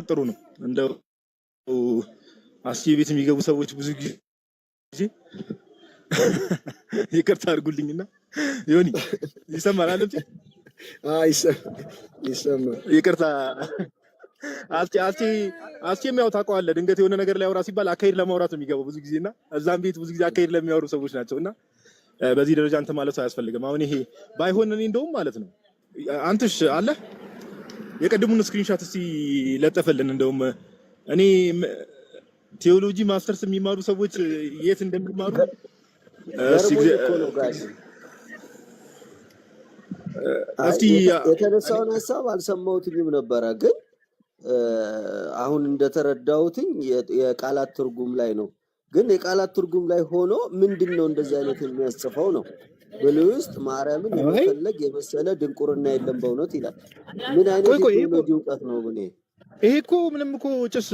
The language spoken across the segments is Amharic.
ጥሩ ነው። እንደው አስቲ ቤት የሚገቡ ሰዎች ብዙ ጊዜ ይቅርታ አድርጉልኝና ዮኒ ይሰማል አይደል? ይሰማል። ይቅርታ አስቲም ያው ታውቀዋለህ፣ ድንገት የሆነ ነገር ላይ አውራ ሲባል አካሄድ ለማውራት ነው የሚገባው ብዙ ጊዜና እዛም ቤት ብዙ ጊዜ አካሄድ ለሚያወሩ ሰዎች ናቸውና በዚህ ደረጃ አንተ ማለት አያስፈልግም። አሁን ይሄ ባይሆን እኔ እንደውም ማለት ነው አንተሽ አለ የቀድሙን ስክሪንሾት እስቲ ለጠፈልን። እንደውም እኔ ቴዎሎጂ ማስተርስ የሚማሩ ሰዎች የት እንደሚማሩ እስቲ የተነሳውን ሐሳብ አልሰማሁትም ነበረ፣ ግን አሁን እንደተረዳሁትኝ የቃላት ትርጉም ላይ ነው። ግን የቃላት ትርጉም ላይ ሆኖ ምንድነው እንደዚህ አይነት የሚያስጽፈው ነው? ብሉይ ውስጥ ማርያምን የመፈለግ የመሰለ ድንቁርና የለም በእውነት ይላል። ምን አይነት የቴዎሎጂ እውቀት ነው ግን ይሄ? እኮ ምንም እኮ ጭስ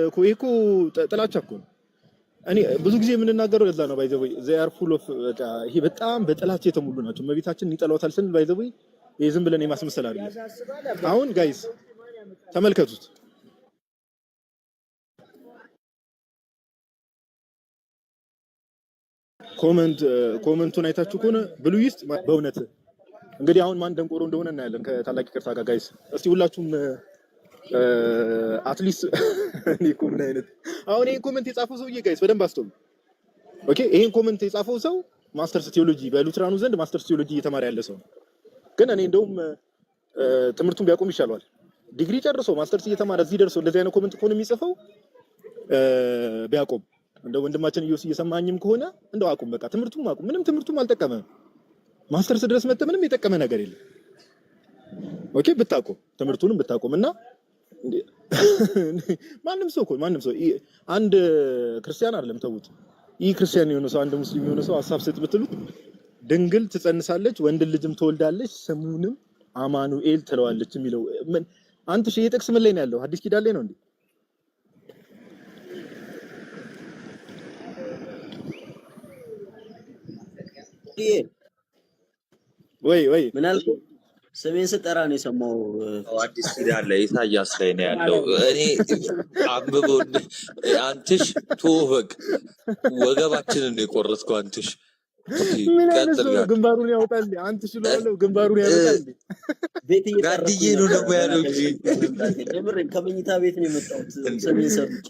እኮ ይሄ እኮ ጥላቻ እኮ ነው። እኔ ብዙ ጊዜ የምንናገረው ለዛ ነው። ባይ ዘ ወይ they are full of ይሄ በጣም በጥላቻ የተሞሉ ናቸው። እመቤታችን ይጠላዋታል ስንል ባይ ዘ ወይ ይሄ ዝም ብለን የማስመሰል አይደለም። አሁን ጋይስ ተመልከቱት፣ ኮመንቱን አይታችሁ ከሆነ ብሉይ ውስጥ በእውነት እንግዲህ አሁን ማን ደንቆሮ እንደሆነ እናያለን ከታላቅ ይቅርታ ጋር ጋይስ። እስቲ ሁላችሁም አትሊስት እኔ እኮ ምን አይነት አሁን ይሄን ኮመንት የጻፈው ሰውዬ ጋይስ በደንብ አስተውሉ። ኦኬ ይሄን ኮመንት የጻፈው ሰው ማስተርስ ቲዮሎጂ በሉትራኑ ዘንድ ማስተርስ ቲዮሎጂ እየተማረ ያለ ሰው ነው። ግን እኔ እንደውም ትምህርቱን ቢያቆም ይሻላል። ዲግሪ ጨርሶ ማስተርስ እየተማረ እዚህ ደርሶ እንደዚህ አይነት ኮመንት ከሆነ የሚጽፈው ቢያቆም። እንደው ወንድማችን ኢዮስ እየሰማኝም ከሆነ እንደው አቁም፣ በቃ ትምህርቱም አቁም። ምንም ትምህርቱም አልጠቀመም። ማስተርስ ድረስ መጥተህ ምንም የጠቀመ ነገር የለም። ኦኬ ብታቆም፣ ትምህርቱንም ብታቆምና ማንም ሰው አንድ ክርስቲያን አይደለም ተውት፣ ይህ ክርስቲያን የሆነ ሰው አንድ ሙስሊም የሆነ ሰው ሐሳብ ስጥ ብትሉት ድንግል ትጸንሳለች ወንድ ልጅም ትወልዳለች ስሙንም አማኑኤል ትለዋለች የሚለው ምን አንተ ሺህ ጥቅስ ምን ላይ ነው ያለው? አዲስ ኪዳን ላይ ነው እንዴ? ወይ ምን አልኩ? ስሜን ስጠራ ነው የሰማው። አዲስ ኪዳን ላይ ኢሳያስ ላይ ነው ያለው። እኔ አንብቦ አንትሽ ተወበቅ ወገባችንን ነው የቆረጥከው። አንትሽ ምን አይነት ግንባሩን ያወጣል? አንትሽ ነው ግንባሩን ያወጣል። ቤት ጋድዬ ነው ደግሞ ያለው እንጂ የምር ከመኝታ ቤት ነው የመጣሁት። ስሜን ሰርቼ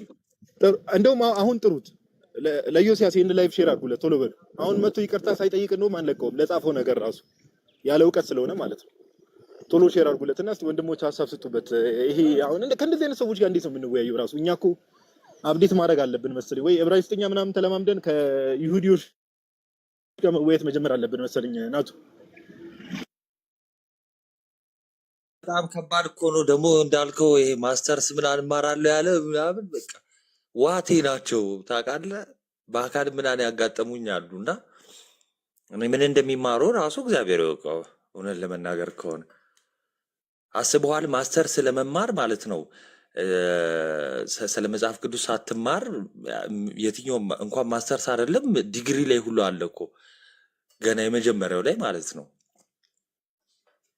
እንደውም አሁን ጥሩት ለዮሲያስ ይሄን ላይቭ ሼር አድርጉለት ቶሎ በሉ። አሁን መጥቶ ይቅርታ ሳይጠይቅ ነው ማንለቀውም ለጻፈው ነገር ራሱ ያለ እውቀት ስለሆነ ማለት ነው። ቶሎ ሼር አድርጉለትና እስቲ ወንድሞች ሐሳብ ስጡበት። ይሄ አሁን ከእንደዚህ አይነት ሰዎች ጋር እንዴት ነው የምንወያየው? ራሱ እኛ እኮ አፕዴት ማድረግ አለብን መሰለኝ፣ ወይ ዕብራይስጥኛ ምናምን ተለማምደን ከይሁዲዎች ጋር መወያየት መጀመር አለብን መሰለኝ። ናቱ በጣም ከባድ እኮ ነው ደግሞ እንዳልከው ይሄ ማስተርስ ምናምን እማራለሁ ያለ ምናምን በቃ ዋቴ ናቸው ታውቃለህ። በአካል ምናምን ያጋጠሙኝ አሉና እኔ ምን እንደሚማሩ ራሱ እግዚአብሔር ያውቀው። እውነት ለመናገር ከሆነ አስበዋል ማስተርስ ለመማር ማለት ነው። ስለ መጽሐፍ ቅዱስ ሳትማር የትኛው እንኳን ማስተርስ አይደለም ዲግሪ ላይ ሁሉ አለ እኮ ገና የመጀመሪያው ላይ ማለት ነው።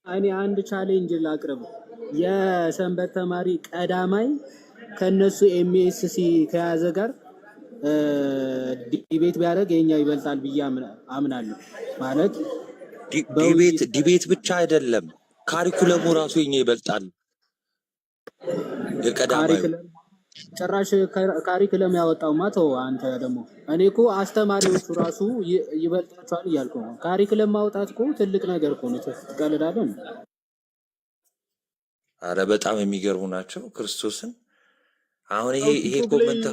እኔ አንድ ቻሌንጅ ላቅርብ። የሰንበት ተማሪ ቀዳማይ ከነሱ ኤምኤስሲ ከያዘ ጋር ዲቤት ቢያደርግ የኛ ይበልጣል ብዬ አምናለሁ። ማለት ዲቤት ብቻ አይደለም ካሪኩለሙ ራሱ የኛ ይበልጣል። የቀዳማይ ጭራሽ ካሪኩለም ያወጣው ማተው አንተ ደግሞ እኔ እኮ አስተማሪዎቹ ራሱ ይበልጣቸዋል እያልኩ ነው። ካሪኩለም ማውጣት እኮ ትልቅ ነገር እኮ ነው። ትቀልዳለህ። አረ በጣም የሚገርሙ ናቸው ክርስቶስን። አሁን ይሄ ኮሜንት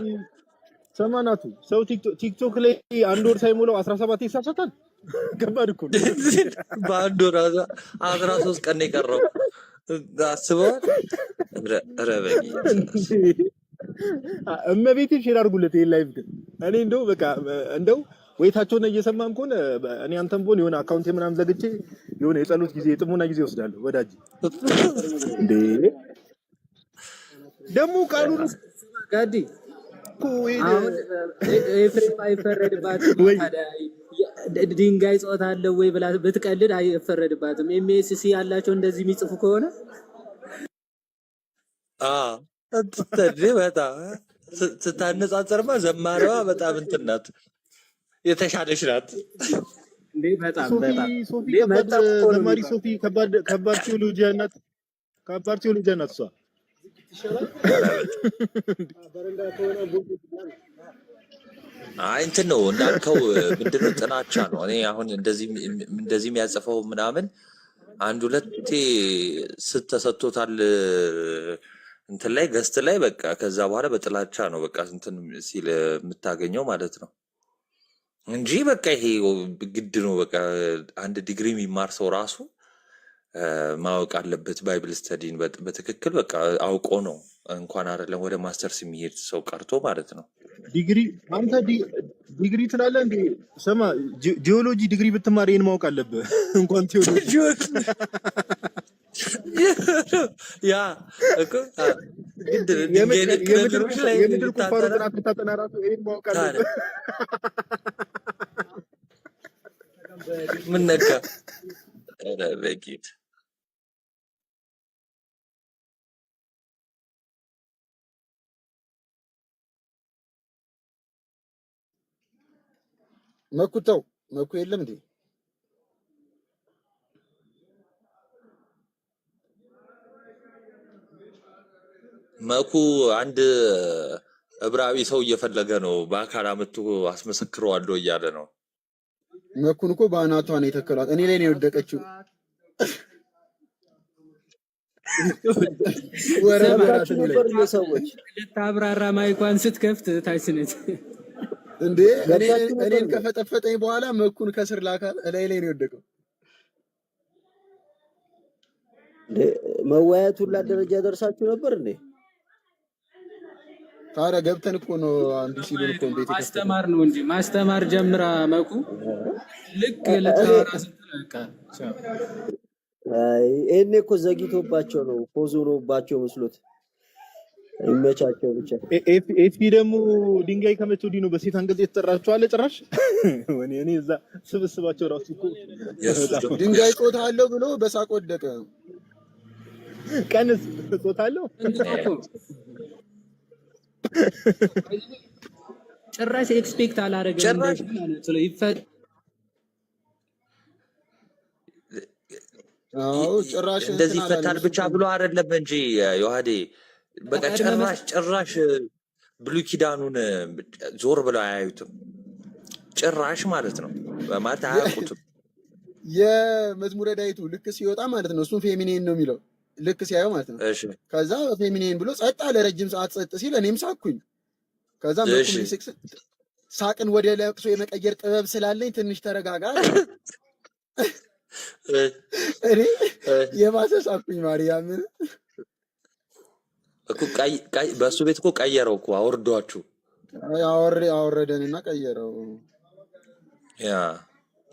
ሰማናቱ ሰው ቲክቶክ ላይ አንድ ወር ሳይሞላው 17 ይሳሳታል። ከባድ እኮ ነው። በአንድ ወር 13 ቀን የቀረው አስበዋል። ረበኝ እመቤቴን ሼር አድርጉለት ይሄን ላይቭ። ግን እኔ እንደው ወይታቸውን እየሰማም ከሆነ እኔ አንተም ቦን የሆነ አካውንት ምናምን ዘግቼ የሆነ የጸሎት ጊዜ የጥሞና ጊዜ ወስዳለሁ። ወዳጅ እንዴ ደግሞ ቃሉን ጋዲ አሁን ኤፍሬም አይፈረድባትም። ድንጋይ ጾታ አለው ወይ ብላ ብትቀልድ አይፈረድባትም። ኤምኤስሲ ያላቸው እንደዚህ የሚጽፉ ከሆነ አትተድ በጣም ስታነጻጸርማ ዘማሪዋ በጣም እንትን ናት፣ የተሻለች ናት። እንዴ በጣም ሶፊ በጣም ሶፊ እንዴ ከባድ በጣም እኮ ነው ዘማሪ የሚባለው። ሶፊ ከባድ ቴዎሎጂያን ናት። ከባድ ቴዎሎጂያን ናት እሷ። አይ እንትን ነው እንዳልከው፣ ምንድነው ጥላቻ ነው። እኔ አሁን እንደዚህ የሚያጽፈው ምናምን አንድ ሁለቴ ስተሰጥቶታል እንትን ላይ ገስት ላይ በቃ ከዛ በኋላ በጥላቻ ነው በቃ እንትን ሲል የምታገኘው ማለት ነው እንጂ በቃ ይሄ ግድ ነው። በቃ አንድ ዲግሪ የሚማር ሰው ራሱ ማወቅ አለበት ባይብል ስተዲን በትክክል በቃ አውቆ ነው እንኳን አይደለም ወደ ማስተርስ የሚሄድ ሰው ቀርቶ ማለት ነው። ዲግሪ አንተ ዲግሪ ትላለህ እንዴ? ስማ ጂኦሎጂ ዲግሪ ብትማር ይሄን ማወቅ አለብህ። እንኳን ቴዎሎጂ ያ እኮ ግድ ድንጋይ ነክ ነገሮች ላይ የምድር ቁፋሮ ጥናት ብታጠና ራሱ ይሄን ማወቅ አለብህ። ምን ነካ ኧረ በጌታ መኩተው መኩ የለም እንዴ? መኩ አንድ ዕብራዊ ሰው እየፈለገ ነው፣ በአካል አመጡ አስመሰክረዋለሁ እያለ ነው። መኩን እኮ በአናቷ ነው የተከሏት። እኔ ላይ ነው የወደቀችው። ሰማችሁ ነበር ሰዎች ልታብራራ ማይኳን ስትከፍት ታችነች እንዴ? እኔን ከፈጠፈጠኝ በኋላ መኩን ከስር ላካል። እላይ ላይ ነው የወደቀው። መወያየት ሁላ ደረጃ ደርሳችሁ ነበር እንዴ? ታዲያ ገብተን እኮ ነው አንዱ ሲሉን እኮ እንዴት ማስተማር ነው እንጂ ማስተማር ጀምራ መኩ ልክ ልታወራ ስትለቃ ይሄኔ እኮ ዘግይቶባቸው ነው ፖዝ ሆኖባቸው መስሎት። ይመቻቸው ብቻ። ኤፍፒ ደግሞ ድንጋይ ከመቼ ወዲህ ነው በሴት አንገት የተጠራችኋለ? ጭራሽ እኔ እዛ ስብስባቸው ራሱ እኮ ድንጋይ ጾታ አለው ብሎ በሳቅ ወደቀ። ቀንስ ጾታ አለው ጭራሽ ኤክስፔክት አላደረገም እንደዚህ ማለት ነው። ጭራሽ እንደዚህ ይፈታል ብቻ ብሎ አይደለም እንጂ ዮሐዴ በቃ ጭራሽ ብሉይ ኪዳኑን ዞር ብለው አያዩትም። ጭራሽ ማለት ነው ማለት አያውቁትም። የመዝሙረ ዳዊቱ ልክ ሲወጣ ማለት ነው እሱም ፌሚኒን ነው የሚለው ልክ ሲያየው ማለት ነው። ከዛ ፌሚኒን ብሎ ጸጥ አለ። ረጅም ሰዓት ጸጥ ሲል እኔም ሳኩኝ። ከዛ ሳቅን ወደ ለቅሶ የመቀየር ጥበብ ስላለኝ ትንሽ ተረጋጋ። እኔ የባሰ ሳኩኝ። ማርያምን እኮ በእሱ ቤት እኮ ቀየረው እኮ አወርዷችሁ አወረደንና ቀየረው። ያ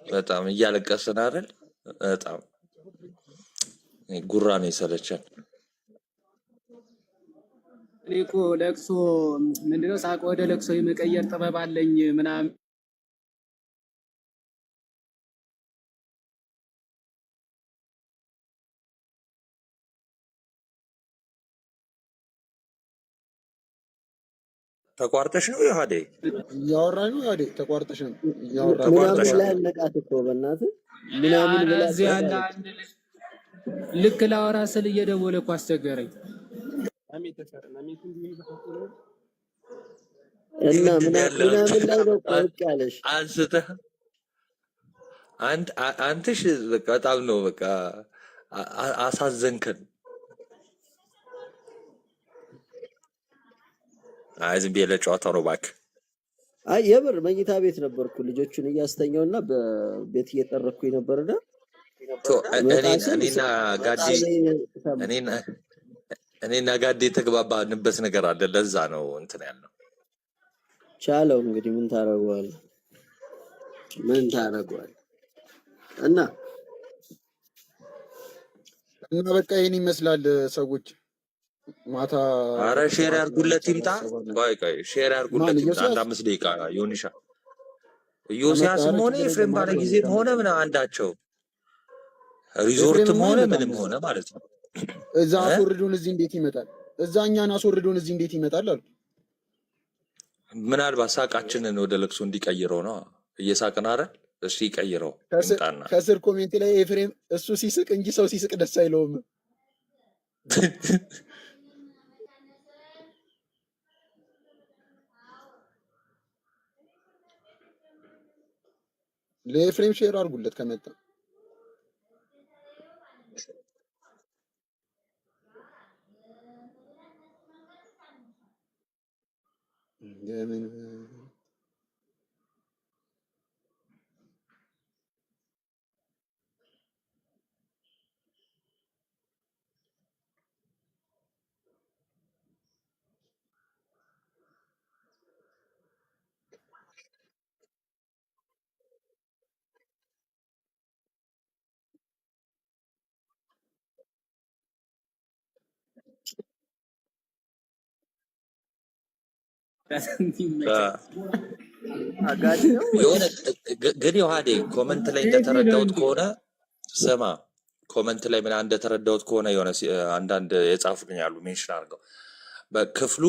በጣም እያለቀስን አይደል? በጣም ጉራ ነው የሰለቸን። እኔ እኮ ለቅሶ ምንድነው ሳቅ ወደ ለቅሶ የመቀየር ጥበብ አለኝ ምናምን ተቋርጠሽ ነው ዮሐዴ? እያወራኝ ነው ዮሐዴ? ተቋርጠሽ ነው እያወራኝ? ምናምን ላይ አነቃት እኮ በእናትህ ምናምን ብላ እዚህ ያለ አንድ ልክ ላወራ ስል እየደወለ እኮ አስቸገረኝ። እና ምናምን ላይ ነው ቆቅ ያለሽ አንስተህ አንተሽ በቃ በጣም ነው በቃ አሳዘንከን። አይ ዝም ብዬ ለጨዋታ ነው እባክህ። አይ የምር መኝታ ቤት ነበርኩ ልጆቹን እያስተኛውና በቤት እየጠረኩኝ ነበርና እኔና ጋዴ የተግባባንበት ነገር አለ። ለዛ ነው እንትን ያለው። ቻለው እንግዲህ ምን ታረጋለህ? እና በቃ ይሄን ይመስላል ሰዎች ማታ። አረ ሼር ያርጉለት ይምጣ። ቆይ ሼር ያርጉለት ይምጣ። አንድ 5 ደቂቃ ዮኒሻ ኢዮስያስም ሆነ ኤፍሬም ባለ ጊዜም ሆነ ምን አንዳቸው ሪዞርትም ሆነ ምንም ሆነ ማለት ነው። እዛ አፍርዱን እዚህ እንዴት ይመጣል? እዛ እኛን አስወርዶን እዚህ እንዴት ይመጣል አሉ። ምናልባት ሳቃችንን ወደ ለቅሶ እንዲቀይረው ነው። እየሳቅን አይደል? እሺ ይቀይረው። ከስር ኮሜንት ላይ ኤፍሬም እሱ ሲስቅ እንጂ ሰው ሲስቅ ደስ አይለውም። ለኤፍሬም ሼር አድርጉለት ከመጣ የሆነ ግን ዮሐዴ ኮመንት ላይ እንደተረዳሁት ከሆነ ስማ፣ ኮመንት ላይ ምን እንደተረዳሁት ከሆነ የሆነ አንዳንድ የጻፉልኝ ያሉ ሜንሽን አድርገው በክፍሉ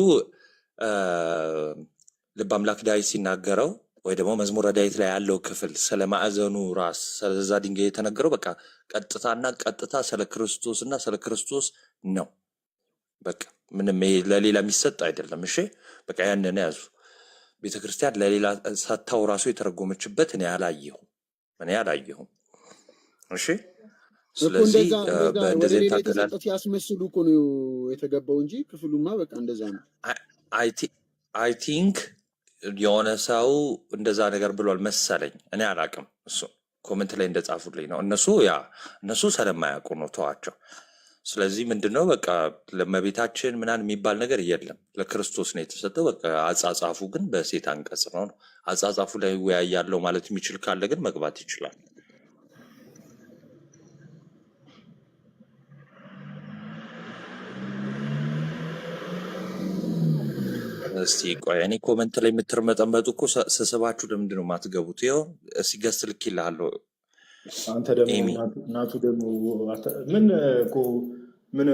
ልበ አምላክ ዳዊት ሲናገረው ወይ ደግሞ መዝሙረ ዳዊት ላይ ያለው ክፍል ስለ ማዕዘኑ ራስ ስለዛ ድንጋይ የተነገረው በቃ ቀጥታና ቀጥታ ስለ ክርስቶስና ስለ ክርስቶስ ነው። በቃ ምንም ለሌላ የሚሰጥ አይደለም። እሺ በቃ ያንን ያዙ። ቤተክርስቲያን ለሌላ ሳታው ራሱ የተረጎመችበት እኔ አላየሁም። እሺ ስለዚህ በእንደዚህ ታገላል ያስመስሉ እኮ ነው የተገባው እንጂ ክፍሉማ በቃ እንደዛ ነው። አይ ቲንክ የሆነ ሰው እንደዛ ነገር ብሏል መሰለኝ። እኔ አላቅም። እሱ ኮመንት ላይ እንደጻፉልኝ ነው። እነሱ ስለማያውቁ ነው፣ ተዋቸው። ስለዚህ ምንድነው በቃ ለመቤታችን ምናምን የሚባል ነገር የለም፣ ለክርስቶስ ነው የተሰጠው። በቃ አጻጻፉ ግን በሴት አንቀጽ ነው። አጻጻፉ ላይ ያለው ማለት የሚችል ካለ ግን መግባት ይችላል። እስቲ ቆይ እኔ ኮመንት ላይ የምትርመጠመጡ እኮ ስስባችሁ ለምንድን ነው የማትገቡት? ይኸው እስቲ ገስት ልኬልሃለሁ። አንተ ደግሞ እናቱ ደግሞ ምን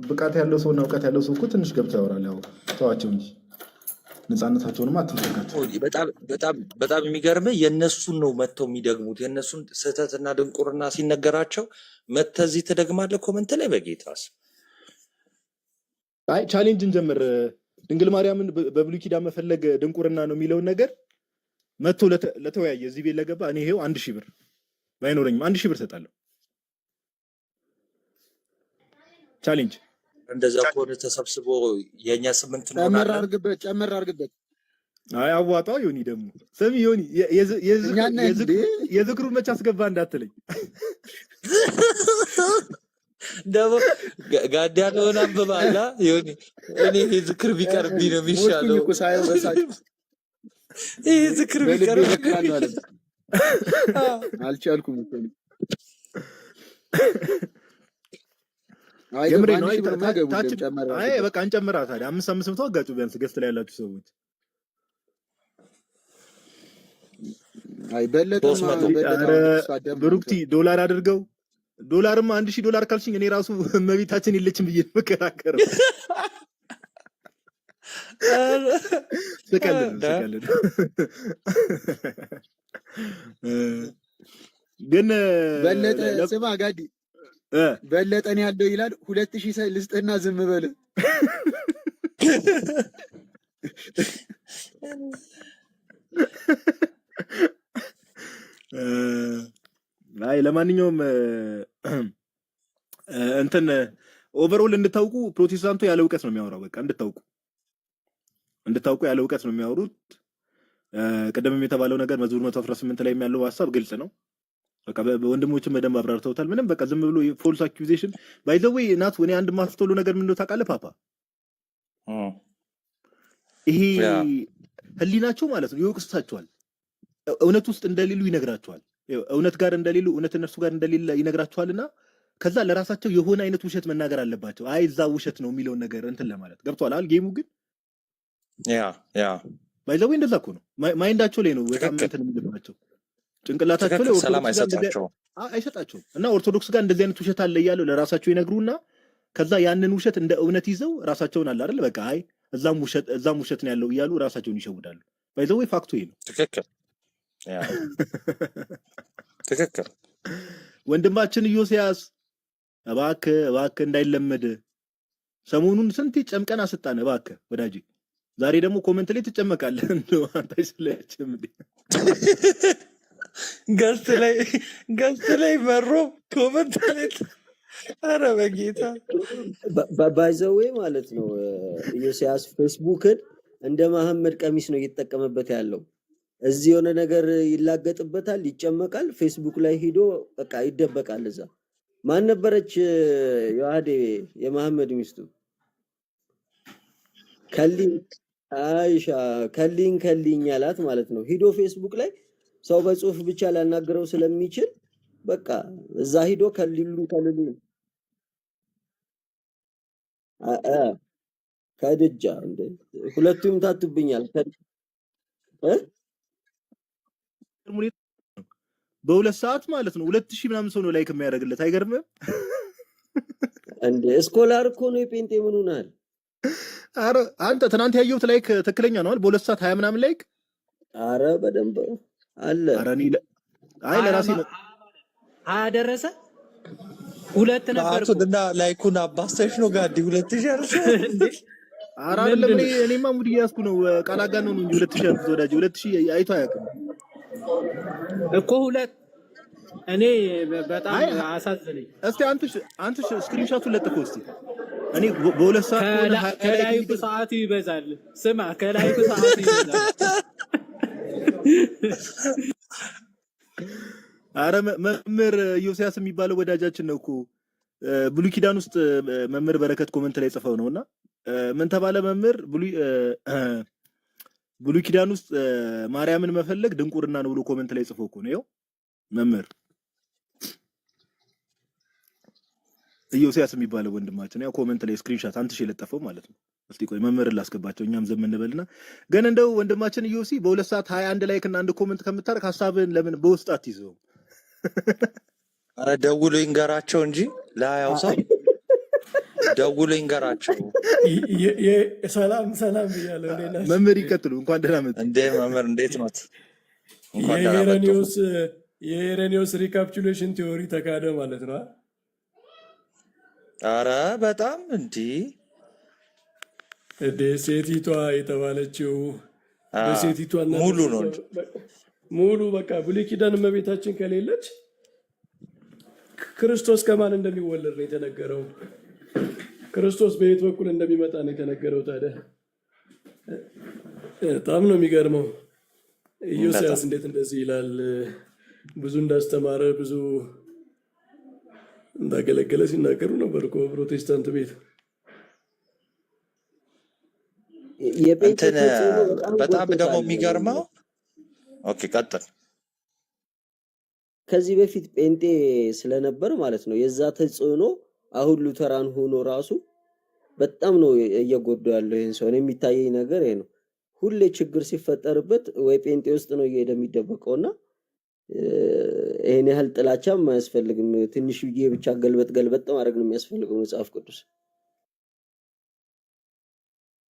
ብቃት ያለው ሰው እና እውቀት ያለው ሰው እኮ ትንሽ ገብተው ያወራል። ያው ተዋቸው እንጂ ነፃነታቸውንም አትንፈጋቸው። በጣም የሚገርምህ የእነሱን ነው መጥተው የሚደግሙት። የእነሱን ስህተትና ድንቁርና ሲነገራቸው መተህ እዚህ ትደግማለህ ኮመንት ላይ። በጌታስ አይ ቻሌንጅን ጀምር። ድንግል ማርያምን በብሉይ ኪዳን መፈለግ ድንቁርና ነው የሚለውን ነገር መጥቶ ለተወያየ እዚህ ቤት ለገባ እኔ ይሄው 1000 ብር ባይኖረኝም 1000 ብር ሰጣለሁ። ቻሌንጅ እንደዛ ከሆነ ተሰብስቦ የኛ 8 ነው። ጨመር አድርግበት። አይ አዋጣው ዮኒ ደግሞ ስሚ ዮኒ የዝክሩን መች አስገባ እንዳትለኝ ደግሞ ጋዲያ ለሆነ አንብባላ ዮኒ እኔ ዝክር ቢቀርብኝ ነው የሚሻለው። ይሄ ዝክር ቢቀርብኝ አልቻልኩም እኮ የምሬ ነው። አይ በቃ እንጨምራ ታዲያ 500 አጋጩ ቢያንስ ገስት ላይ ያላችሁ ሰዎች። አይ በለጠ ብሩክቲ ዶላር አድርገው። ዶላርማ $1000 ካልሽኝ እኔ ራሱ እመቤታችን የለችም ብዬ መከራከረው። ስቀልድ ግን በለጠ ስማ ጋዲ በለጠን ያለው ይላል 2000 ልስጥህና ዝም በል። አይ ለማንኛውም እንትን ኦቨርኦል እንድታውቁ ፕሮቴስታንቱ ያለ እውቀት ነው የሚያወራው። በቃ እንድታውቁ ያለ እውቀት ነው የሚያወሩት። ቀደምም የተባለው ነገር መዝሙር 118 ላይ ያለው ሐሳብ ግልጽ ነው። በቃ በወንድሞችም በደንብ አብራርተውታል። ምንም በቃ ዝም ብሎ ፎልስ አኪዩዜሽን ባይ ዘ ዌይ ናት። ወኔ አንድ ማስተውሉ ነገር ምን እንደው ታውቃለህ ፓፓ፣ ይሄ ህሊናቸው ማለት ነው ይወቅሳቸዋል። እውነት ውስጥ እንደሌሉ ይነግራቸዋል። እውነት ጋር እንደሌሉ እውነት እነሱ ጋር እንደሌለ ይነግራቸዋልና ከዛ ለራሳቸው የሆነ አይነት ውሸት መናገር አለባቸው። አይ እዛ ውሸት ነው የሚለውን ነገር እንትን ለማለት ገብቷል አይደል? ጌሙ ግን ባይ ዘ ዌይ እንደዛ እኮ ነው። ማይንዳቸው ላይ ነው በጣም እንትን የሚልባቸው ጭንቅላታቸው ላይ ሰላም አይሰጣቸውም እና ኦርቶዶክስ ጋር እንደዚህ አይነት ውሸት አለ እያሉ ለራሳቸው ይነግሩና ከዛ ያንን ውሸት እንደ እውነት ይዘው ራሳቸውን አለ አይደል በቃ አይ እዛም ውሸት ነው ያለው እያሉ ራሳቸውን ይሸውዳሉ። ባይዘው ፋክቱ ይሄ ነው። ትክክል ያ ትክክል። ወንድማችን ኢዮስያስ እባክህ እንዳይለመድ ሰሞኑን ስንት ጨምቀን አሰጣን። እባክህ ወዳጄ ዛሬ ደግሞ ኮሜንት ላይ ትጨመቃለህ። እንደው አንተ ስለያችም ገስት ላይ መሮ ኮሜንት ላይ ኧረ በጌታ ባይዘዌ ማለት ነው። ኢዮስያስ ፌስቡክን እንደ መሐመድ ቀሚስ ነው እየተጠቀመበት ያለው። እዚህ የሆነ ነገር ይላገጥበታል፣ ይጨመቃል። ፌስቡክ ላይ ሂዶ በቃ ይደበቃል። እዛ ማን ነበረች ዮሐዴ የመሐመድ ሚስቱ ከሊን አይሻ ከሊን ያላት ማለት ነው። ሂዶ ፌስቡክ ላይ ሰው በጽሁፍ ብቻ ሊያናገረው ስለሚችል በቃ እዛ ሂዶ ከሊሉ ከድጃ እንደ ሁለቱም ታቱብኛል በሁለት ሰዓት ማለት ነው 2000 ምናምን ሰው ነው ላይክ የሚያደርግለት። አይገርምም እንዴ? ስኮላር እኮ ነው የጴንጤ ምን ሆናል? አረ አንተ ትናንት ያየሁት ላይክ ትክክለኛ ነው አይደል? በሁለት ሰዓት 20 ምናምን ላይክ አረ በደንብ አለ። አረ እኔ አይ ለራሴ ነው አደረሰ ሁለት ነበር እና ላይኩን አባስተሽ ነው ጋዲ 2000 አርሰ እንዴ? አረ አይደለም እኔማ ሙድ እያስኩ ነው ቃል አጋነው ነው እንጂ 2000 አልኩት ወዳጅ 2000 አይቶ አያውቅም እኮ ሁለት እኔ በጣም አሳዘነኝ። እስቲ አንተ ስክሪንሾቱን ለጥፈው እስቲ እኔ በሁለት ሰዓት ከላይኩ ሰዓቱ ይበዛል። ስማ ከላይኩ ሰዓቱ ይበዛል። አረ መምህር ኢዮስያስ የሚባለው ወዳጃችን ነው እኮ ብሉይ ኪዳን ውስጥ መምህር በረከት ኮሜንት ላይ ጽፈው ነውና ምን ተባለ መምህር ብሉይ ኪዳን ውስጥ ማርያምን መፈለግ ድንቁርና ነው ብሎ ኮሜንት ላይ ጽፎ እኮ ነው ይኸው መምህር ኢዮስያስ የሚባለው ወንድማችን ያው ኮሜንት ላይ ስክሪንሾት አንተሽ የለጠፈው ማለት ነው። እስቲ ቆይ መምህር ላስገባቸው እኛም ዘመን እንበልና ግን እንደው ወንድማችን ኢዮሲ በ2 ሰዓት 21 ላይክ እና አንድ ኮሜንት ከምታረክ ሐሳብን ለምን በውስጥ አትይዘው? አረ ደውሎ ይንገራቸው እንጂ ለያው ሰው ደውሎ ይንገራቸው። ሰላም ብያለሁ። መምህር ይቀጥሉ። እንኳን ደህና መጡ። እንዴ መምህር እንዴት ነው? የሄሬኒዮስ ሪካፕቹሌሽን ቲዮሪ ተካደ ማለት ነው። አረ በጣም እንዴ ሴቲቷ የተባለችው በሴቲቷና ሙሉ ነው እንጂ ሙሉ በቃ ብሉይ ኪዳን እመቤታችን ከሌለች ክርስቶስ ከማን እንደሚወለድ ነው የተነገረው። ክርስቶስ በየት በኩል እንደሚመጣ ነው የተነገረው። ታዲያ በጣም ነው የሚገርመው። ኢዮስያስ እንዴት እንደዚህ ይላል? ብዙ እንዳስተማረ ብዙ እንዳገለገለ ሲናገሩ ነበር እኮ ፕሮቴስታንት ቤት። በጣም ደግሞ የሚገርመው ኦኬ ቀጥል። ከዚህ በፊት ጴንጤ ስለነበር ማለት ነው የዛ ተጽዕኖ አሁን ሉተራን ሆኖ ራሱ በጣም ነው እየጎዳው ያለው። ይሄን ሰው የሚታየኝ ነገር ይሄ ነው። ሁሌ ችግር ሲፈጠርበት ወይ ጴንጤ ውስጥ ነው እየሄደ የሚደበቀውና ይሄን ያህል ጥላቻም አያስፈልግም። ትንሽዬ ብቻ ገልበጥ ማድረግ ነው የሚያስፈልገው መጽሐፍ ቅዱስ።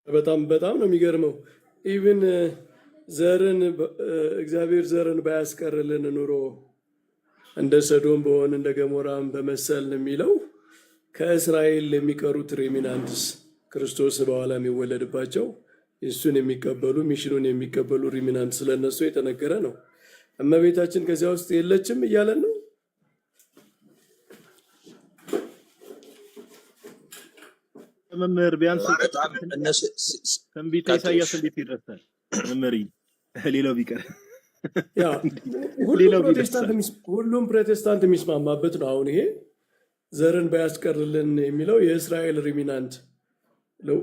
በጣም ነው የሚገርመው። ኢቭን እግዚአብሔር ዘርን ባያስቀርልን ኑሮ እንደ ሰዶም በሆን እንደ ገሞራም በመሰልን የሚለው ከእስራኤል የሚቀሩት ሪሚናንትስ ክርስቶስ በኋላ የሚወለድባቸው እሱን የሚቀበሉ ሚሽኑን የሚቀበሉ ሪሚናንት ስለነሱ የተነገረ ነው። እመቤታችን ከዚያ ውስጥ የለችም እያለን ነው። መምህር ቢያንስ ትንቢተ ኢሳይያስ እንዴት ይደርሳል? መምህር ሌላው ቢቀር ሁሉም ፕሮቴስታንት የሚስማማበት ነው። አሁን ይሄ ዘርን ባያስቀርልን የሚለው የእስራኤል ሪሚናንት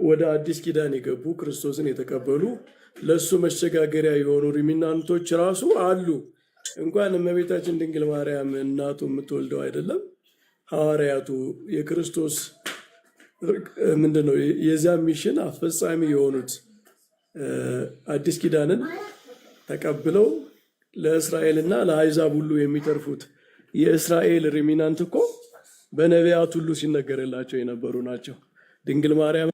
ወደ አዲስ ኪዳን የገቡ ክርስቶስን የተቀበሉ ለሱ መሸጋገሪያ የሆኑ ሪሚናንቶች ራሱ አሉ። እንኳን እመቤታችን ድንግል ማርያም እናቱ የምትወልደው አይደለም ሐዋርያቱ የክርስቶስ ምንድነው የዚያ ሚሽን አስፈጻሚ የሆኑት አዲስ ኪዳንን ተቀብለው ለእስራኤልና ለአሕዛብ ሁሉ የሚተርፉት የእስራኤል ሪሚናንት እኮ በነቢያት ሁሉ ሲነገርላቸው የነበሩ ናቸው። ድንግል ማርያም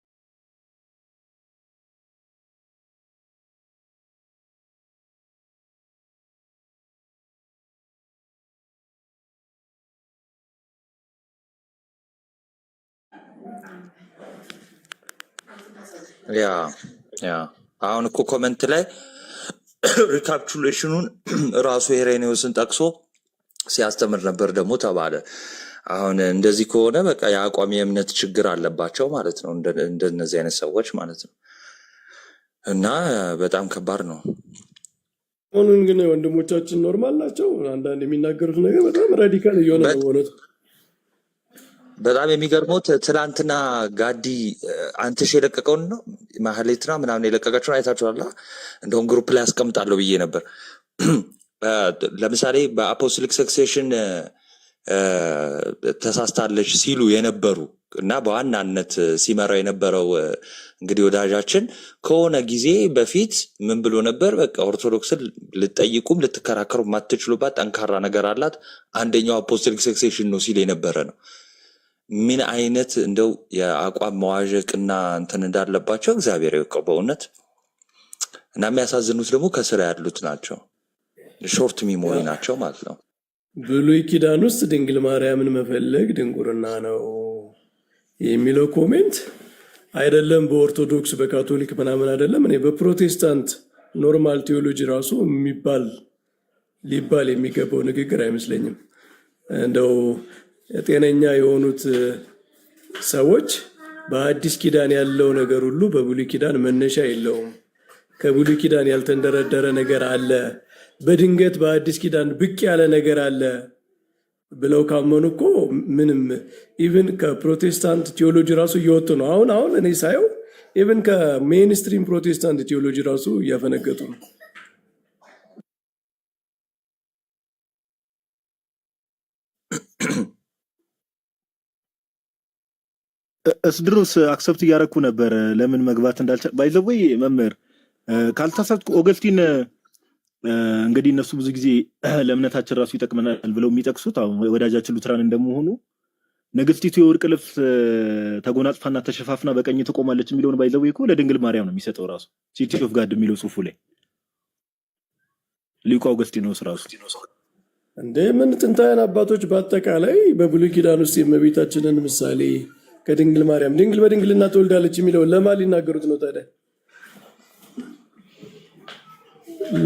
ያ አሁን እኮ ኮመንት ላይ ሪካፕቹሌሽኑን ራሱ ሄሬኔዎስን ጠቅሶ ሲያስተምር ነበር ደግሞ ተባለ። አሁን እንደዚህ ከሆነ በቃ የአቋም የእምነት ችግር አለባቸው ማለት ነው፣ እንደነዚህ አይነት ሰዎች ማለት ነው። እና በጣም ከባድ ነው። አሁን ግን ወንድሞቻችን ኖርማል ናቸው። አንዳንድ የሚናገሩት ነገር በጣም ራዲካል እየሆነ ነው በእውነቱ። በጣም የሚገርመው ትላንትና ጋዲ አንትሽ የለቀቀውን ነው ማህሌትና ምናምን የለቀቀችውን አይታችኋላ? እንደውም ግሩፕ ላይ አስቀምጣለሁ ብዬ ነበር። ለምሳሌ በአፖስቶሊክ ሰክሴሽን ተሳስታለች ሲሉ የነበሩ እና በዋናነት ሲመራው የነበረው እንግዲህ ወዳጃችን ከሆነ ጊዜ በፊት ምን ብሎ ነበር? በቃ ኦርቶዶክስን ልትጠይቁም ልትከራከሩ ማትችሉባት ጠንካራ ነገር አላት፣ አንደኛው አፖስቶሊክ ሰክሴሽን ነው ሲል የነበረ ነው። ምን አይነት እንደው የአቋም መዋዠቅና እንትን እንዳለባቸው እግዚአብሔር ያውቀው በእውነት። እና የሚያሳዝኑት ደግሞ ከስራ ያሉት ናቸው፣ ሾርት ሚሞሪ ናቸው ማለት ነው። ብሉይ ኪዳን ውስጥ ድንግል ማርያምን መፈለግ ድንቁርና ነው የሚለው ኮሜንት አይደለም በኦርቶዶክስ በካቶሊክ ምናምን አይደለም። እኔ በፕሮቴስታንት ኖርማል ቴዎሎጂ ራሱ ሊባል የሚገባው ንግግር አይመስለኝም። እንደው ጤነኛ የሆኑት ሰዎች በአዲስ ኪዳን ያለው ነገር ሁሉ በብሉይ ኪዳን መነሻ የለውም፣ ከብሉይ ኪዳን ያልተንደረደረ ነገር አለ፣ በድንገት በአዲስ ኪዳን ብቅ ያለ ነገር አለ ብለው ካመኑ እኮ ምንም ኢቭን ከፕሮቴስታንት ቴዎሎጂ ራሱ እየወጡ ነው። አሁን እኔ ሳየው ኢቭን ከሜንስትሪም ፕሮቴስታንት ቴዎሎጂ ራሱ እያፈነገጡ ነው። እስድሮስ አክሰፕት እያረኩ ነበር ለምን መግባት እንዳልቻል ባይዘወይ መምህር ካልተሳሳትኩ ኦገስቲን እንግዲህ እነሱ ብዙ ጊዜ ለእምነታችን ራሱ ይጠቅመናል ብለው የሚጠቅሱት ወዳጃችን ሉትራን እንደመሆኑ ንግስቲቱ የወርቅ ልብስ ተጎናጽፋና ተሸፋፍና በቀኝ ትቆማለች የሚለውን ባይዘወይ እኮ ለድንግል ማርያም ነው የሚሰጠው ራሱ ሲቲ ኦፍ ጋድ የሚለው ጽሑፉ ላይ ሊቁ አውገስቲኖስ ራሱ እንደ ምን ጥንታውያን አባቶች በአጠቃላይ በብሉይ ኪዳን ውስጥ የእመቤታችንን ምሳሌ ከድንግል ማርያም ድንግል በድንግልና ትወልዳለች የሚለው ለማን ሊናገሩት ነው ታዲያ?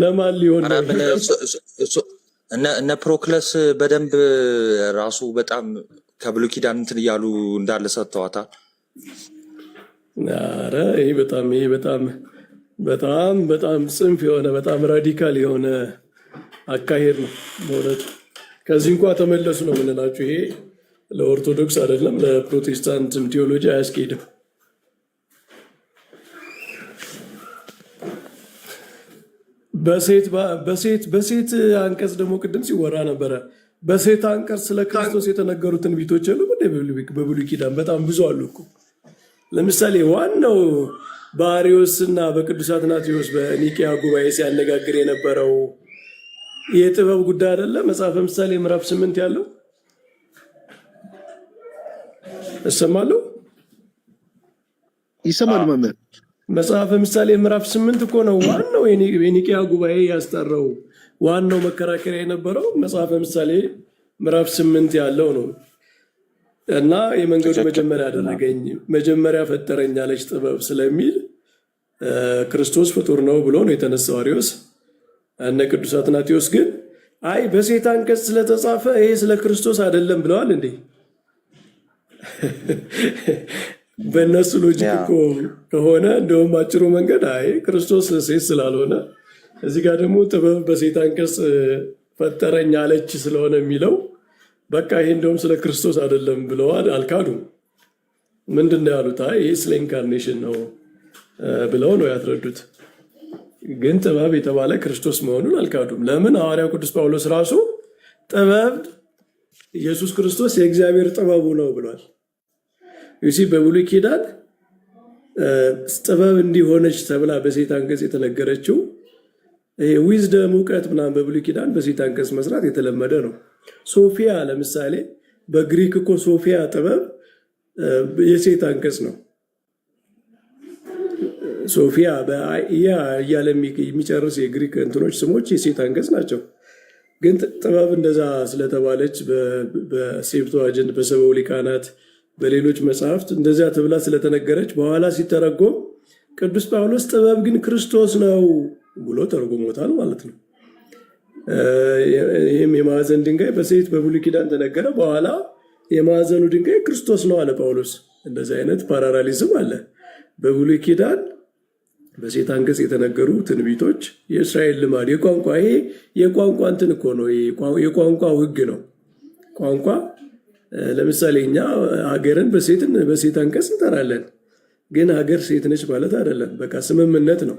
ለማን ሊሆን እነ ፕሮክለስ በደንብ ራሱ በጣም ከብሉይ ኪዳን እንትን እያሉ እንዳለ ሰጥተዋታል። ኧረ ይሄ በጣም ጽንፍ የሆነ በጣም ራዲካል የሆነ አካሄድ ነው በእውነቱ። ከዚህ እንኳ ተመለሱ ነው የምንላችሁ። ይሄ ለኦርቶዶክስ አይደለም ለፕሮቴስታንትም ቴዎሎጂ አያስኬድም። በሴት አንቀጽ ደግሞ ቅድም ሲወራ ነበረ። በሴት አንቀጽ ስለ ክርስቶስ የተነገሩ ትንቢቶች የሉም በብሉይ ኪዳን? በጣም ብዙ አሉ እኮ። ለምሳሌ ዋናው በአርዮስ እና በቅዱስ አትናቴዎስ በኒቅያ ጉባኤ ሲያነጋግር የነበረው የጥበብ ጉዳይ አይደለ? መጽሐፈ ምሳሌ ምዕራፍ 8 ያለው እሰማለሁ ይሰማል መምህር። መጽሐፈ ምሳሌ ምዕራፍ 8 እኮ ነው ዋናው የኒቅያ ጉባኤ ያስጠራው ዋናው መከራከሪያ የነበረው መጽሐፈ ምሳሌ ምዕራፍ 8 ያለው ነው። እና የመንገዱ መጀመሪያ አደረገኝ መጀመሪያ ፈጠረኝ አለች ጥበብ ስለሚል ክርስቶስ ፍጡር ነው ብሎ ነው የተነሳው አርዮስ። እነ ቅዱስ አትናቴዎስ ግን አይ በሴት አንቀጽ ስለተጻፈ ይሄ ስለ ክርስቶስ አይደለም ብለዋል። እንዴ በእነሱ ሎጂክ እኮ ከሆነ እንደውም አጭሩ መንገድ አይ ክርስቶስ ሴት ስላልሆነ እዚህ ጋር ደግሞ ጥበብ በሴት አንቀጽ ፈጠረኝ አለች ስለሆነ የሚለው በቃ ይሄ እንደውም ስለ ክርስቶስ አይደለም ብለዋል። አልካዱም። ምንድን ነው ያሉት? አይ ይሄ ስለ ኢንካርኔሽን ነው ብለው ነው ያስረዱት። ግን ጥበብ የተባለ ክርስቶስ መሆኑን አልካዱም። ለምን? ሐዋርያው ቅዱስ ጳውሎስ ራሱ ጥበብ ኢየሱስ ክርስቶስ የእግዚአብሔር ጥበቡ ነው ብሏል። ዩሲ በብሉይ ኪዳን ጥበብ እንዲሆነች ተብላ በሴት አንቀጽ የተነገረችው ዊዝደም እውቀት ምናምን በብሉይ ኪዳን በሴት አንቀጽ መስራት የተለመደ ነው። ሶፊያ ለምሳሌ በግሪክ እኮ ሶፊያ ጥበብ የሴት አንቀጽ ነው። ሶፊያ እያለ የሚጨርስ የግሪክ እንትኖች ስሞች የሴት አንቀጽ ናቸው። ግን ጥበብ እንደዛ ስለተባለች በሴፕቱአጅንት በሰብዓ ሊቃናት በሌሎች መጽሐፍት እንደዚያ ተብላ ስለተነገረች በኋላ ሲተረጎም ቅዱስ ጳውሎስ ጥበብ ግን ክርስቶስ ነው ብሎ ተርጉሞታል ማለት ነው። ይህም የማዕዘን ድንጋይ በሴት በብሉይ ኪዳን ተነገረ፣ በኋላ የማዕዘኑ ድንጋይ ክርስቶስ ነው አለ ጳውሎስ። እንደዚህ አይነት ፓራራሊዝም አለ። በብሉይ ኪዳን በሴት አንቀጽ የተነገሩ ትንቢቶች የእስራኤል ልማድ የቋንቋ ይሄ የቋንቋ እንትን እኮ ነው። የቋንቋው ሕግ ነው። ቋንቋ ለምሳሌ እኛ ሀገርን በሴት አንቀጽ እንጠራለን፣ ግን ሀገር ሴት ነች ማለት አይደለም። በቃ ስምምነት ነው።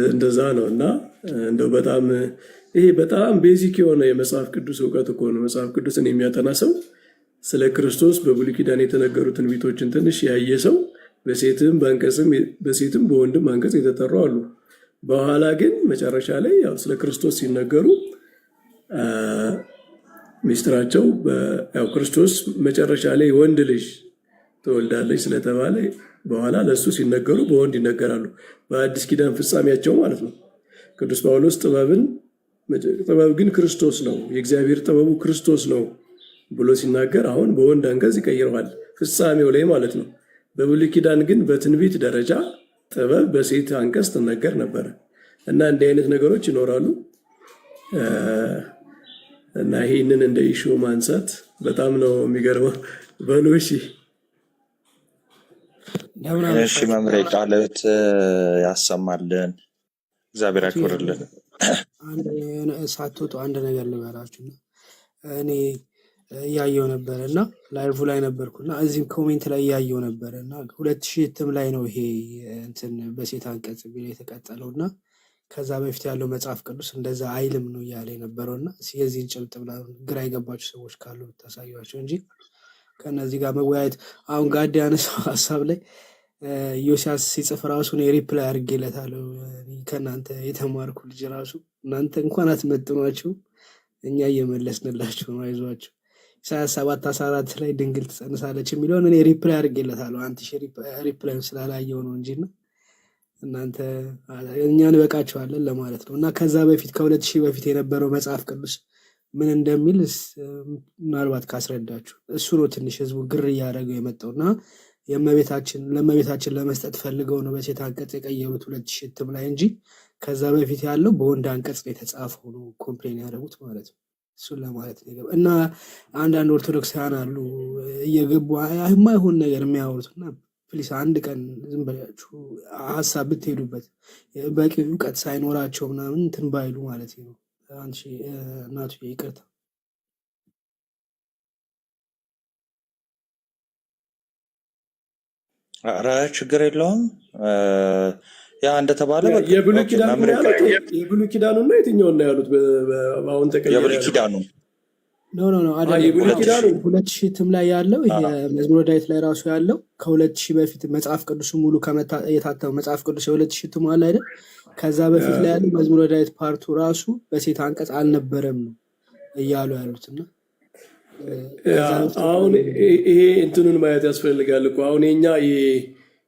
እንደዛ ነው። እና እንደው በጣም ይሄ በጣም ቤዚክ የሆነ የመጽሐፍ ቅዱስ እውቀት እኮ ነው። መጽሐፍ ቅዱስን የሚያጠና ሰው ስለ ክርስቶስ በብሉይ ኪዳን የተነገሩ ትንቢቶችን ትንሽ ያየ ሰው በሴትም በወንድም አንቀጽ የተጠሩ አሉ። በኋላ ግን መጨረሻ ላይ ያው ስለ ክርስቶስ ሲነገሩ ሚስጥራቸው ያው ክርስቶስ መጨረሻ ላይ ወንድ ልጅ ትወልዳለች ስለተባለ በኋላ ለእሱ ሲነገሩ በወንድ ይነገራሉ። በአዲስ ኪዳን ፍጻሜያቸው ማለት ነው። ቅዱስ ጳውሎስ ጥበብ ግን ክርስቶስ ነው፣ የእግዚአብሔር ጥበቡ ክርስቶስ ነው ብሎ ሲናገር አሁን በወንድ አንቀጽ ይቀይረዋል ፍጻሜው ላይ ማለት ነው። በብሉይ ኪዳን ግን በትንቢት ደረጃ ጥበብ በሴት አንቀጽ ትነገር ነበረ እና እንዲህ አይነት ነገሮች ይኖራሉ እና ይህንን እንደ ኢሹ ማንሳት በጣም ነው የሚገርመው። በሉ እሺ መምሬ ቃልት ያሰማልን፣ እግዚአብሔር ያክብርልን። ሳትወጡ አንድ ነገር ልበላችሁ። እኔ እያየው ነበረ እና ላይቭ ላይ ነበርኩና እዚህም ኮሜንት ላይ እያየው ነበረ እና 2000 እትም ላይ ነው ይሄ እንትን በሴት አንቀጽ ቢል የተቀጠለው እና ከዛ በፊት ያለው መጽሐፍ ቅዱስ እንደዛ አይልም ነው እያለ የነበረው እና የዚህን ጭብጥ ብላ ግራ የገባችሁ ሰዎች ካሉ ብታሳዩቸው እንጂ ከነዚህ ጋር መወያየት አሁን ጋዲ ያነሳው ሀሳብ ላይ ዮሲያስ ሲጽፍ ራሱን የሪፕላይ አድርጌለታለሁ። ከእናንተ የተማርኩ ልጅ ራሱ እናንተ እንኳን አትመጥኗቸው እኛ እየመለስንላችሁ ነው፣ አይዟቸው። ኢሳያስ 7:14 ላይ ድንግል ትጸንሳለች የሚለውን እኔ ሪፕላይ አድርጌለታለሁ። አንተ ሪፕላይ ስላላየው ነው እንጂና እናንተ እኛን በቃቸዋለን ለማለት ነው። እና ከዛ በፊት ከ2000 በፊት የነበረው መጽሐፍ ቅዱስ ምን እንደሚል ምናልባት ካስረዳችሁ እሱ ነው ትንሽ ህዝቡ ግር እያደረገው የመጣውና ለእመቤታችን ለመስጠት ፈልገው ነው በሴት አንቀጽ የቀየሩት 2000 እትም ላይ እንጂ ከዛ በፊት ያለው በወንድ አንቀጽ ነው የተጻፈው ነው ኮምፕሌን ያደረጉት ማለት ነው። እሱን ለማለት ነው። እና አንዳንድ ኦርቶዶክሳውያን አሉ እየገቡ የማይሆን ነገር የሚያወሩትና ፕሊስ አንድ ቀን ዝም ብላችሁ ሀሳብ ብትሄዱበት በቂ እውቀት ሳይኖራቸው ምናምን እንትን ባይሉ ማለት ነው። አንቺ እናቱ ይቅርታ። ኧረ ችግር የለውም። ያ እንደተባለ የብሉይ ኪዳኑ ነው የትኛውን ነው ያሉት? አሁን የብሉይ ኪዳኑ ኖ የብሉይ ኪዳኑ 2000 እትም ላይ ያለው ይሄ መዝሙረ ዳዊት ላይ ራሱ ያለው ከ2000 በፊት መጽሐፍ ቅዱስ ሙሉ የታተመው መጽሐፍ ቅዱስ የ2000 እትም አለ አይደል? ከዛ በፊት ላይ ያለው መዝሙረ ዳዊት ፓርቱ ራሱ በሴት አንቀጽ አልነበረም ነው እያሉ ያሉትና አሁን ይሄ እንትኑን ማየት ያስፈልጋል እኮ አሁን የኛ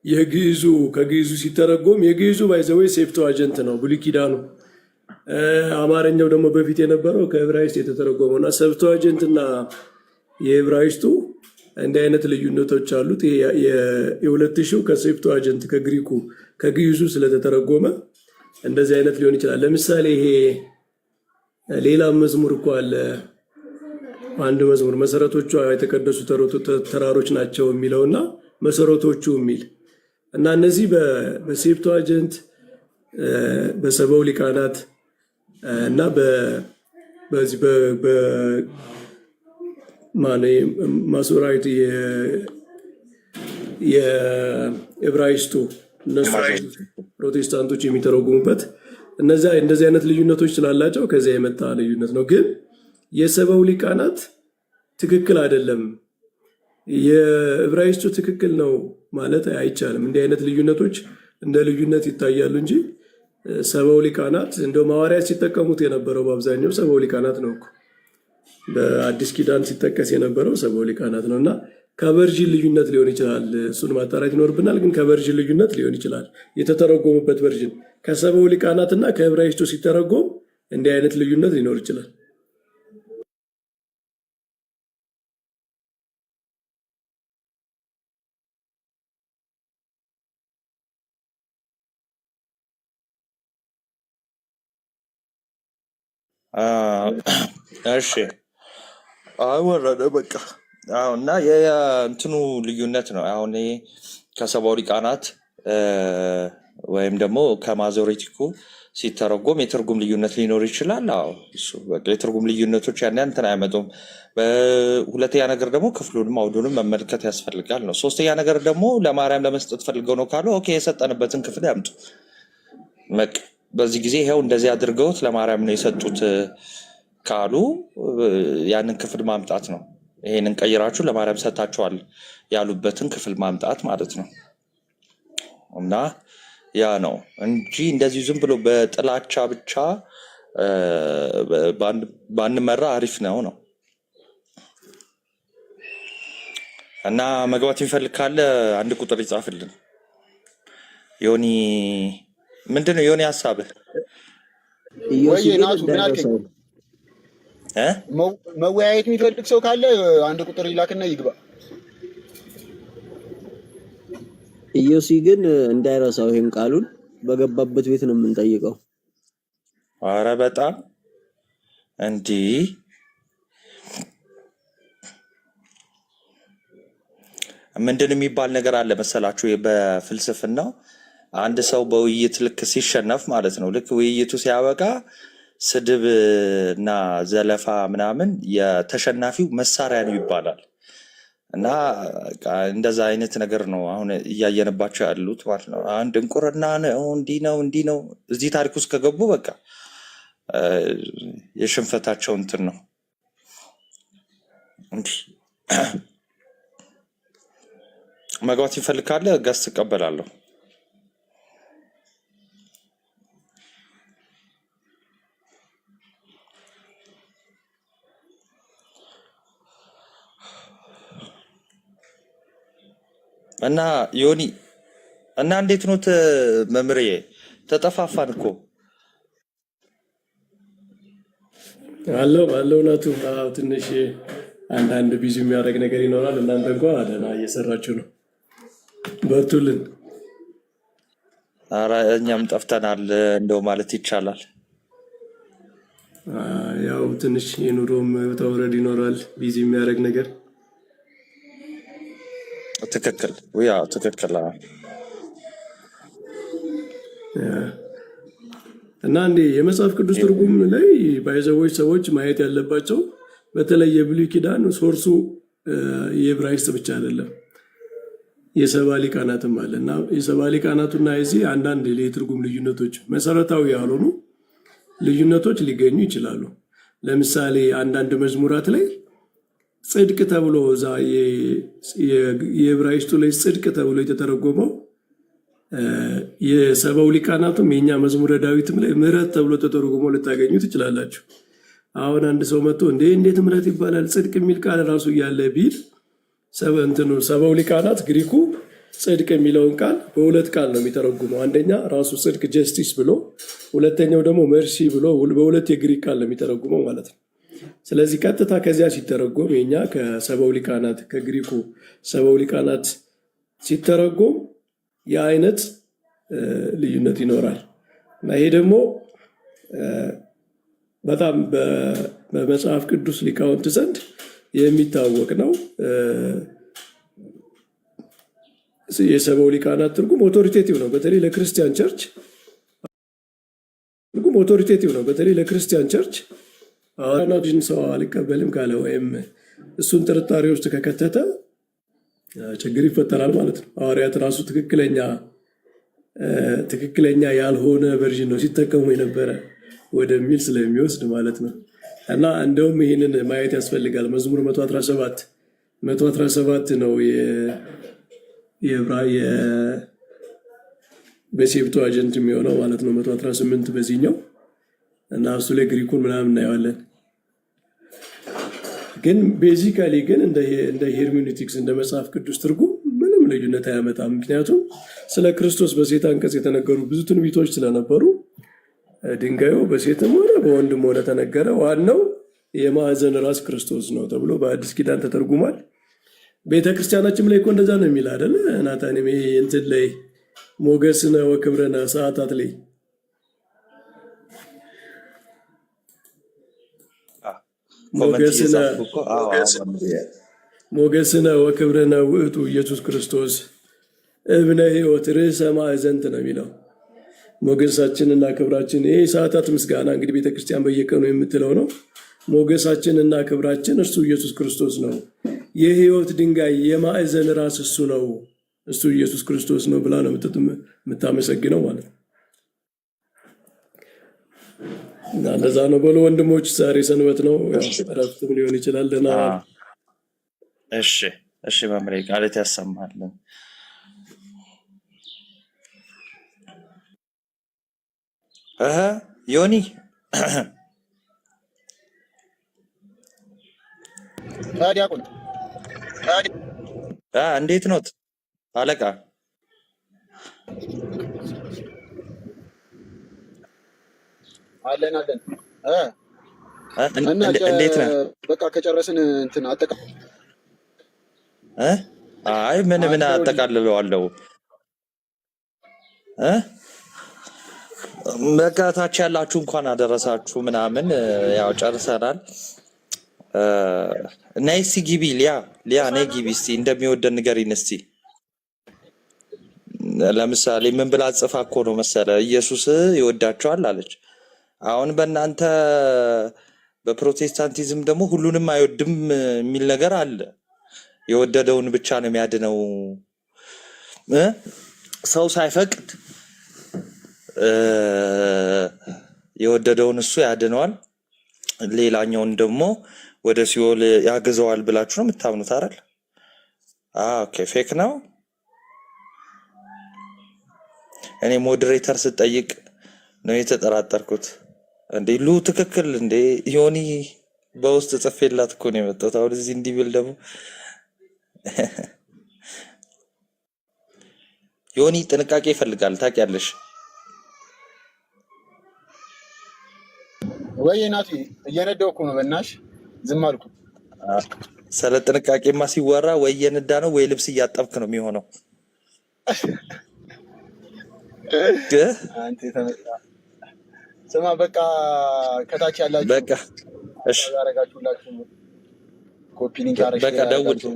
የግዕዙ ከግዕዙ ሲተረጎም የግዕዙ ባይዘወይ ሴፕቱአጅንት ነው ብሉይ ኪዳኑ። አማርኛው ደግሞ በፊት የነበረው ከዕብራይስጥ የተተረጎመው እና ሴፕቱአጅንት እና የዕብራይስጡ እንዲህ አይነት ልዩነቶች አሉት። የ2000 ከሴፕቱአጅንት ከግሪኩ ከግዕዙ ስለተተረጎመ እንደዚህ አይነት ሊሆን ይችላል። ለምሳሌ ይሄ ሌላ መዝሙር እኮ አለ። አንድ መዝሙር መሰረቶቹ የተቀደሱ ተራሮች ናቸው የሚለውና መሰረቶቹ የሚል እና እነዚህ በሴፕቱአጅንት በሰብዓ ሊቃናት እና በዚህ ማሶራይት የዕብራይስጡ እነሱ ፕሮቴስታንቶች የሚተረጉሙበት እንደዚህ አይነት ልዩነቶች ስላላቸው ከዚያ የመጣ ልዩነት ነው። ግን የሰብዓ ሊቃናት ትክክል አይደለም፣ የዕብራይስጡ ትክክል ነው ማለት አይቻልም። እንዲህ አይነት ልዩነቶች እንደ ልዩነት ይታያሉ እንጂ ሰብዓ ሊቃናት እንደው ሐዋርያት ሲጠቀሙት የነበረው በአብዛኛው ሰብዓ ሊቃናት ነው እኮ በአዲስ ኪዳን ሲጠቀስ የነበረው ሰብአ ሊቃናት ነው እና ከቨርዥን ልዩነት ሊሆን ይችላል። እሱን ማጣራት ይኖርብናል። ግን ከቨርዥን ልዩነት ሊሆን ይችላል የተተረጎሙበት ቨርዥን ከሰብአ ሊቃናትና ከዕብራይስጡ ሲተረጎም እንዲህ አይነት ልዩነት ሊኖር ይችላል። እሺ ወረደ በቃ እና የእንትኑ ልዩነት ነው። አሁን ከሰብአ ሊቃናት ወይም ደግሞ ከማዞሬቲኩ ሲተረጎም የትርጉም ልዩነት ሊኖር ይችላል። አዎ እሱ በቃ የትርጉም ልዩነቶች ያን እንትን አይመጡም። ሁለተኛ ነገር ደግሞ ክፍሉንም አውዱንም መመልከት ያስፈልጋል ነው። ሶስተኛ ነገር ደግሞ ለማርያም ለመስጠት ፈልገው ነው ካሉ ኦኬ የሰጠንበትን ክፍል ያምጡ። በቃ በዚህ ጊዜ ይሄው እንደዚህ አድርገውት ለማርያም ነው የሰጡት ካሉ ያንን ክፍል ማምጣት ነው። ይሄንን ቀይራችሁ ለማርያም ሰጣችኋል ያሉበትን ክፍል ማምጣት ማለት ነው። እና ያ ነው እንጂ እንደዚህ ዝም ብሎ በጥላቻ ብቻ ባንመራ አሪፍ ነው ነው። እና መግባት የሚፈልግ ካለ አንድ ቁጥር ይጻፍልን። ዮኒ ምንድነው ዮኒ ሀሳብህ? ወይ ናቱ ምን አልከኝ? መወያየት የሚፈልግ ሰው ካለ አንድ ቁጥር ይላክና ይግባ። ኢዮሲ ግን እንዳይረሳው ይሄን ቃሉን በገባበት ቤት ነው የምንጠይቀው። አረ በጣም እንዲህ ምንድን የሚባል ነገር አለ መሰላችሁ? በፍልስፍናው አንድ ሰው በውይይት ልክ ሲሸነፍ ማለት ነው፣ ልክ ውይይቱ ሲያበቃ ስድብ እና ዘለፋ ምናምን የተሸናፊው መሳሪያ ነው ይባላል። እና እንደዛ አይነት ነገር ነው አሁን እያየንባቸው ያሉት ማለት ነው። አንድ እንቁርና ነው እንዲህ ነው እዚህ ታሪክ ውስጥ ከገቡ በቃ የሽንፈታቸው እንትን ነው። እንዲህ መግባት ይፈልግ ካለ ገስ እቀበላለሁ። እና ዮኒ እና እንዴት ነው መምሬ? ተጠፋፋን እኮ አለው ናቱ። ትንሽ አንዳንድ ቢዚ የሚያደርግ ነገር ይኖራል። እናንተ እንኳን ደህና እየሰራችሁ ነው፣ በርቱልን። ኧረ እኛም ጠፍተናል እንደው ማለት ይቻላል። ያው ትንሽ የኑሮም ውጣ ውረድ ይኖራል፣ ቢዚ የሚያደርግ ነገር። ትክክል ትክክል። እና እንዴ የመጽሐፍ ቅዱስ ትርጉም ላይ ባይዘዎች ሰዎች ማየት ያለባቸው በተለይ የብሉይ ኪዳን ሶርሱ የዕብራይስጥ ብቻ አይደለም፣ የሰብአ ሊቃናትም አለ። እና የሰብአ ሊቃናቱና የዚህ አንዳንድ የትርጉም ልዩነቶች መሰረታዊ ያልሆኑ ልዩነቶች ሊገኙ ይችላሉ። ለምሳሌ አንዳንድ መዝሙራት ላይ ጽድቅ ተብሎ እዛ የዕብራይስጡ ላይ ጽድቅ ተብሎ የተተረጎመው የሰብአ ሊቃናቱም የኛ መዝሙረ ዳዊትም ላይ ምሕረት ተብሎ ተተርጉሞ ልታገኙ ትችላላችሁ። አሁን አንድ ሰው መጥቶ እንዴት ምሕረት ይባላል ጽድቅ የሚል ቃል ራሱ እያለ ቢል ሰብአ ሊቃናት ግሪኩ ጽድቅ የሚለውን ቃል በሁለት ቃል ነው የሚተረጉመው። አንደኛ ራሱ ጽድቅ ጀስቲስ ብሎ፣ ሁለተኛው ደግሞ መርሲ ብሎ በሁለት የግሪክ ቃል ነው የሚተረጉመው ማለት ነው። ስለዚህ ቀጥታ ከዚያ ሲተረጎም የኛ ከሰብአ ሊቃናት ከግሪኩ ሰብአ ሊቃናት ሲተረጎም የአይነት ልዩነት ይኖራል እና ይሄ ደግሞ በጣም በመጽሐፍ ቅዱስ ሊቃውንት ዘንድ የሚታወቅ ነው። የሰብአ ሊቃናት ትርጉም ኦቶሪቴቲቭ ነው፣ በተለይ ለክርስቲያን ቸርች አዋናጅን ሰው አልቀበልም ካለ ወይም እሱን ጥርጣሬ ውስጥ ከከተተ ችግር ይፈጠራል ማለት ነው። ሐዋርያት ራሱ ትክክለኛ ያልሆነ ቨርዥን ነው ሲጠቀሙ የነበረ ወደሚል ስለሚወስድ ማለት ነው። እና እንደውም ይህንን ማየት ያስፈልጋል። መዝሙር 117 ነው በሴፕቱ አጀንት የሚሆነው ማለት ነው። 118 በዚህኛው እና እሱ ላይ ግሪኩን ምናምን እናየዋለን። ግን ቤዚካሊ ግን እንደ ሄርሜኔቲክስ እንደ መጽሐፍ ቅዱስ ትርጉም ምንም ልዩነት አያመጣም። ምክንያቱም ስለ ክርስቶስ በሴት አንቀጽ የተነገሩ ብዙ ትንቢቶች ስለነበሩ ድንጋዩ በሴትም ሆነ በወንድም ሆነ ተነገረ፣ ዋናው የማዕዘን ራስ ክርስቶስ ነው ተብሎ በአዲስ ኪዳን ተተርጉሟል። ቤተክርስቲያናችን ላይ እኮ እንደዛ ነው የሚል አይደለ? ናታንም ይሄ እንትን ላይ ሞገስነ ወክብረነ ሰዓታት ላይ ሞገስነ ወክብረነ ውእቱ ኢየሱስ ክርስቶስ እብነ ሕይወት ርዕሰ ማዕዘንት ነው የሚለው። ሞገሳችንና ክብራችን ይሄ ሰዓታት ምስጋና እንግዲህ ቤተክርስቲያን በየቀኑ የምትለው ነው። ሞገሳችንና ክብራችን እርሱ ኢየሱስ ክርስቶስ ነው። የሕይወት ድንጋይ የማዕዘን ራስ እሱ ነው፣ እሱ ኢየሱስ ክርስቶስ ነው ብላ ነው የምታመሰግነው ማለት ነው። እና እንደዛ ነው በሉ ወንድሞች። ዛሬ ሰንበት ነው፣ እረፍትም ሊሆን ይችላል። ደህና እሺ፣ እሺ መምሬ ቃልት ያሰማልን። ዮኒ ዲያቆን እንዴት ኖት አለቃ? አለን አለን። እንዴት ነህ? በቃ ከጨረስን እንትን አጠቃ አይ ምን አጠቃልለዋለሁ። በቃ ታች ያላችሁ እንኳን አደረሳችሁ ምናምን ያው ጨርሰናል። ነይ እስኪ ግቢ ሊያ ነይ ግቢ እስኪ እንደሚወደን ንገሪን እስኪ። ለምሳሌ ምን ብላ ጽፋ እኮ ነው መሰለ ኢየሱስ ይወዳቸዋል አለች። አሁን በእናንተ በፕሮቴስታንቲዝም ደግሞ ሁሉንም አይወድም የሚል ነገር አለ። የወደደውን ብቻ ነው የሚያድነው። ሰው ሳይፈቅድ የወደደውን እሱ ያድነዋል፣ ሌላኛውን ደግሞ ወደ ሲኦል ያግዘዋል ብላችሁ ነው የምታምኑት አይደል? ኦኬ ፌክ ነው። እኔ ሞዴሬተር ስጠይቅ ነው የተጠራጠርኩት። እንዴ ሉ ትክክል እንዴ ዮኒ በውስጥ ጽፌላት እኮ ነው የመጣሁት። አሁን እዚህ እንዲህ ብል ደግሞ ዮኒ ጥንቃቄ ይፈልጋል ታውቂያለሽ። ወይ ናቲ እየነዳሁ እኮ ነው በእናትሽ ዝም አልኩ። ስለ ጥንቃቄማ ሲወራ ወይ እየነዳ ነው ወይ ልብስ እያጠብክ ነው የሚሆነው። ስማ በቃ ከታች ያላችሁ በቃ እሺ ያረጋችሁላችሁ ኮፒ ሊንክ በቃ ደውል። አረጋችሁ።